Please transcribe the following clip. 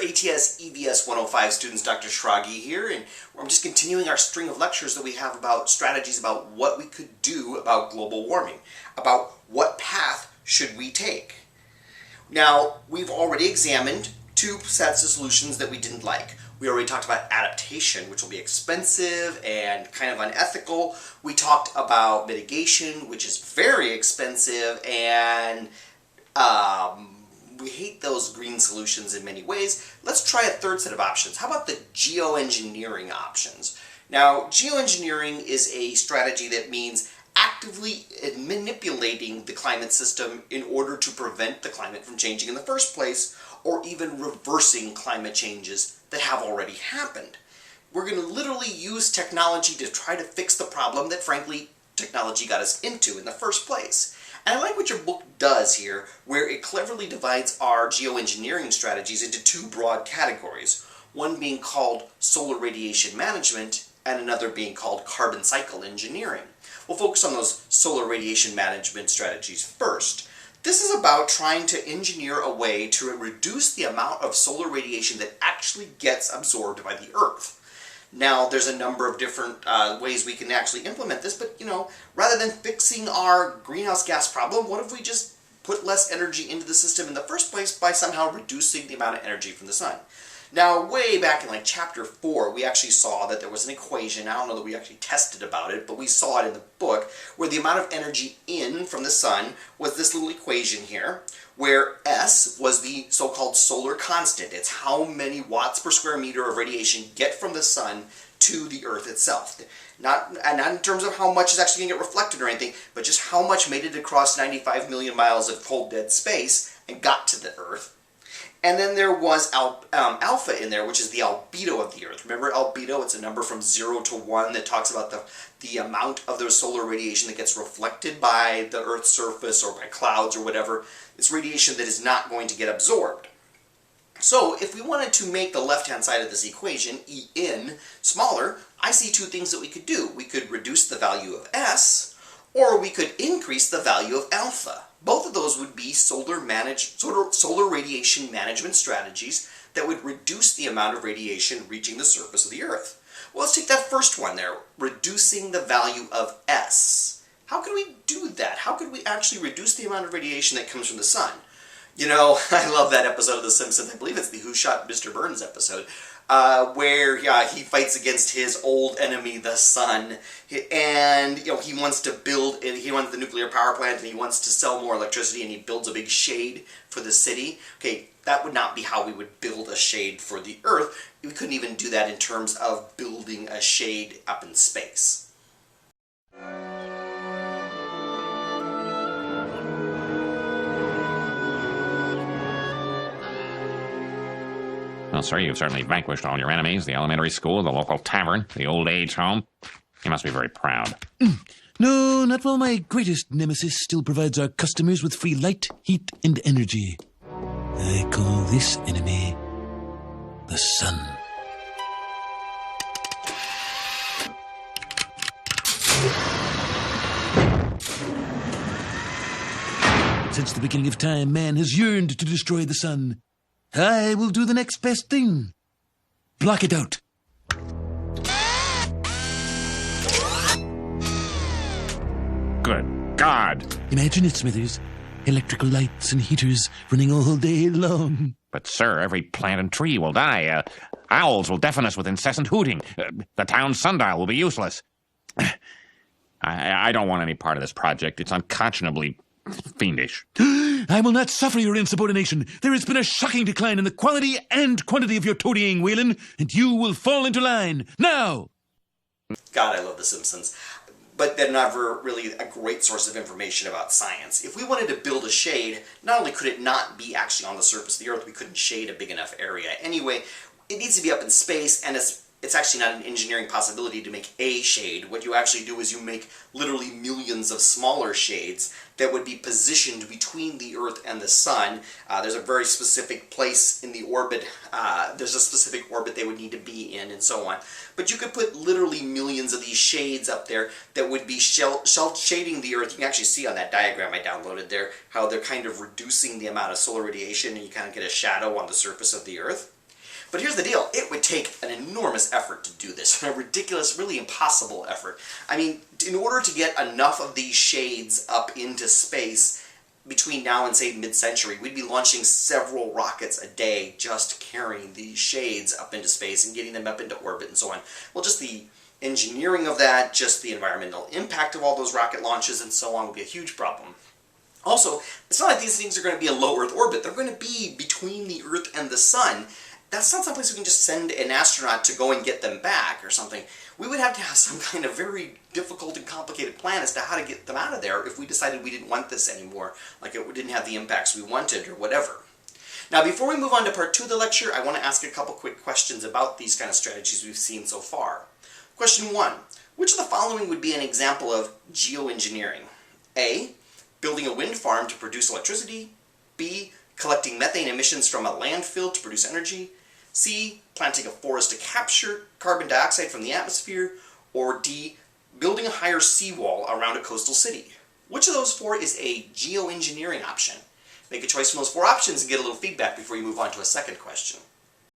ATS EVS 105 students, Dr. Schragi here, and we're just continuing our string of lectures that we have about strategies about what we could do about global warming, about what path should we take. Now, we've already examined two sets of solutions that we didn't like. We already talked about adaptation, which will be expensive and kind of unethical. We talked about mitigation, which is very expensive, and we hate those green solutions in many ways. Let's try a third set of options. How about the geoengineering options? Now, geoengineering is a strategy that means actively manipulating the climate system in order to prevent the climate from changing in the first place, or even reversing climate changes that have already happened. We're going to literally use technology to try to fix the problem that, frankly, technology got us into in the first place. And I like what your book does here, where it cleverly divides our geoengineering strategies into two broad categories, one being called solar radiation management and another being called carbon cycle engineering. We'll focus on those solar radiation management strategies first. This is about trying to engineer a way to reduce the amount of solar radiation that actually gets absorbed by the Earth. Now, there's a number of different ways we can actually implement this, but rather than fixing our greenhouse gas problem, what if we just put less energy into the system in the first place by somehow reducing the amount of energy from the sun? Now, way back in chapter 4, we actually saw that there was an equation. I don't know that we actually tested about it, but we saw it in the book, where the amount of energy in from the sun was this little equation here, where S was the so-called solar constant. It's how many watts per square meter of radiation get from the sun to the Earth itself. Not in terms of how much is actually going to get reflected or anything, but just how much made it across 95 million miles of cold dead space and got to the Earth. And then there was alpha in there, which is the albedo of the Earth. Remember albedo? It's a number from 0 to 1 that talks about the amount of the solar radiation that gets reflected by the Earth's surface or by clouds or whatever. It's radiation that is not going to get absorbed. So if we wanted to make the left-hand side of this equation, En, smaller, I see two things that we could do. We could reduce the value of S, or we could increase the value of alpha. Both of those would be solar radiation management strategies that would reduce the amount of radiation reaching the surface of the Earth. Well, let's take that first one there, reducing the value of S. How can we do that? How could we actually reduce the amount of radiation that comes from the sun? I love that episode of The Simpsons. I believe it's the Who Shot Mr. Burns episode, where he fights against his old enemy, the sun, and he wants to build it. He wants the nuclear power plant, and he wants to sell more electricity, and he builds a big shade for the city. Okay, that would not be how we would build a shade for the Earth. We couldn't even do that in terms of building a shade up in space. Well, sir, you've certainly vanquished all your enemies, the elementary school, the local tavern, the old age home. You must be very proud. No, not while my greatest nemesis still provides our customers with free light, heat, and energy. I call this enemy the sun. Since the beginning of time, man has yearned to destroy the sun. I will do the next best thing. Block it out. Good God! Imagine it, Smithers. Electrical lights and heaters running all day long. But, sir, every plant and tree will die. Owls will deafen us with incessant hooting. The town sundial will be useless. I don't want any part of this project. It's unconscionably fiendish. I will not suffer your insubordination. There has been a shocking decline in the quality and quantity of your toadying, Whalen, and you will fall into line. Now! God, I love The Simpsons. But they're never really a great source of information about science. If we wanted to build a shade, not only could it not be actually on the surface of the Earth, we couldn't shade a big enough area. Anyway, it needs to be up in space, and it's actually not an engineering possibility to make a shade. What you actually do is you make literally millions of smaller shades that would be positioned between the Earth and the Sun. There's a very specific place in the orbit. There's a specific orbit they would need to be in, and so on. But you could put literally millions of these shades up there that would be shading the Earth. You can actually see on that diagram I downloaded there how they're kind of reducing the amount of solar radiation, and you kind of get a shadow on the surface of the Earth. But here's the deal, it would take an enormous effort to do this, a ridiculous, really impossible effort. I mean, in order to get enough of these shades up into space between now and say mid-century, we'd be launching several rockets a day just carrying these shades up into space and getting them up into orbit and so on. Well, just the engineering of that, just the environmental impact of all those rocket launches and so on would be a huge problem. Also, it's not like these things are going to be in low Earth orbit, they're going to be between the Earth and the Sun. That's not someplace we can just send an astronaut to go and get them back or something. We would have to have some kind of very difficult and complicated plan as to how to get them out of there if we decided we didn't want this anymore, like it didn't have the impacts we wanted or whatever. Now, before we move on to part 2 of the lecture, I want to ask a couple quick questions about these kind of strategies we've seen so far. Question 1. Which of the following would be an example of geoengineering? A. Building a wind farm to produce electricity. B. Collecting methane emissions from a landfill to produce energy. C. Planting a forest to capture carbon dioxide from the atmosphere. Or D. Building a higher seawall around a coastal city. Which of those 4 is a geoengineering option? Make a choice from those 4 options and get a little feedback before you move on to a second question.